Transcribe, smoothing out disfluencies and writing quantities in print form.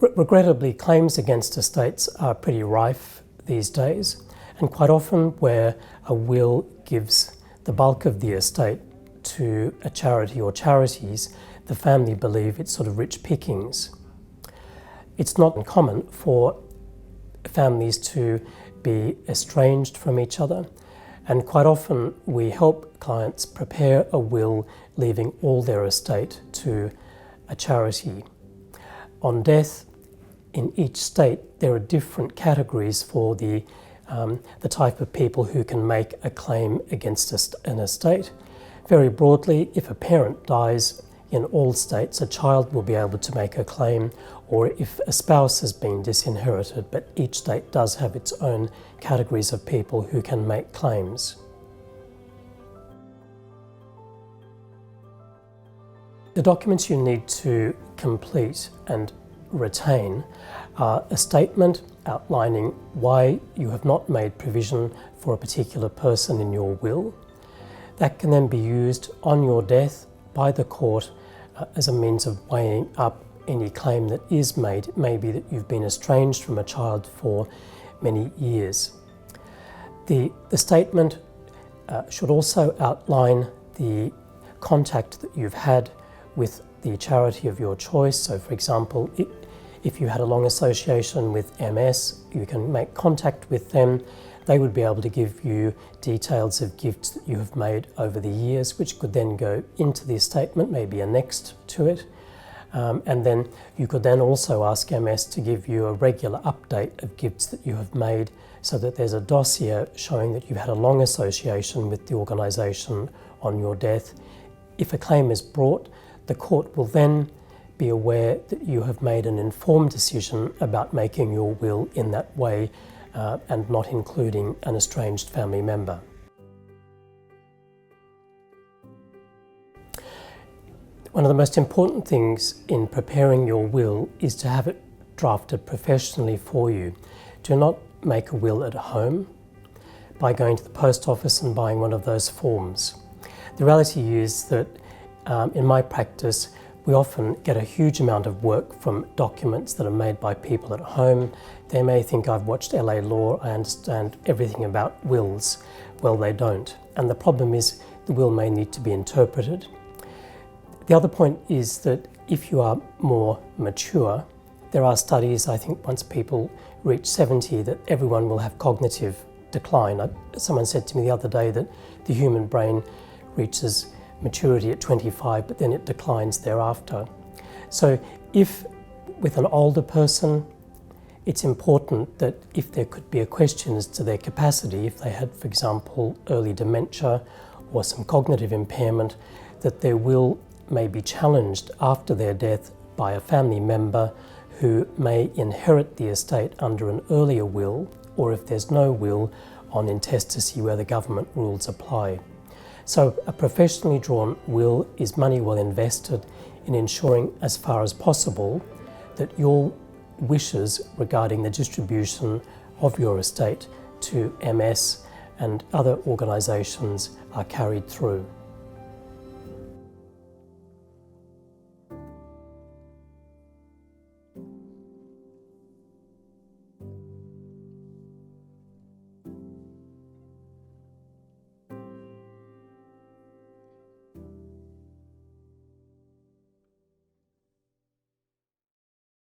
Regrettably, claims against estates are pretty rife these days, and quite often where a will gives the bulk of the estate to a charity or charities, the family believe it's sort of rich pickings. It's not uncommon for families to be estranged from each other, and quite often we help clients prepare a will leaving all their estate to a charity. On death, in each state, there are different categories for the type of people who can make a claim against an estate. Very broadly, if a parent dies in all states, a child will be able to make a claim, or if a spouse has been disinherited, but each state does have its own categories of people who can make claims. The documents you need to complete and retain are a statement outlining why you have not made provision for a particular person in your will. That can then be used on your death by the court as a means of weighing up any claim that is made. It may be that you've been estranged from a child for many years. The statement should also outline the contact that you've had with the charity of your choice. So, for example, if you had a long association with MS, you can make contact with them. They would be able to give you details of gifts that you have made over the years, which could then go into the statement, maybe annexed to it. And then you could then also ask MS to give you a regular update of gifts that you have made, so that there's a dossier showing that you've had a long association with the organisation on your death. If a claim is brought, the court will then be aware that you have made an informed decision about making your will in that way and not including an estranged family member. One of the most important things in preparing your will is to have it drafted professionally for you. Do not make a will at home by going to the post office and buying one of those forms. The reality is that in my practice, we often get a huge amount of work from documents that are made by people at home. They may think I've watched LA Law, I understand everything about wills. Well, they don't. And the problem is the will may need to be interpreted. The other point is that if you are more mature, there are studies, I think once people reach 70, that everyone will have cognitive decline. Someone said to me the other day that the human brain reaches maturity at 25, but then it declines thereafter. So if with an older person, it's important that if there could be a question as to their capacity, if they had, for example, early dementia or some cognitive impairment, that their will may be challenged after their death by a family member who may inherit the estate under an earlier will, or if there's no will, on intestacy where the government rules apply. So a professionally drawn will is money well invested in ensuring, as far as possible, that your wishes regarding the distribution of your estate to MS and other organisations are carried through.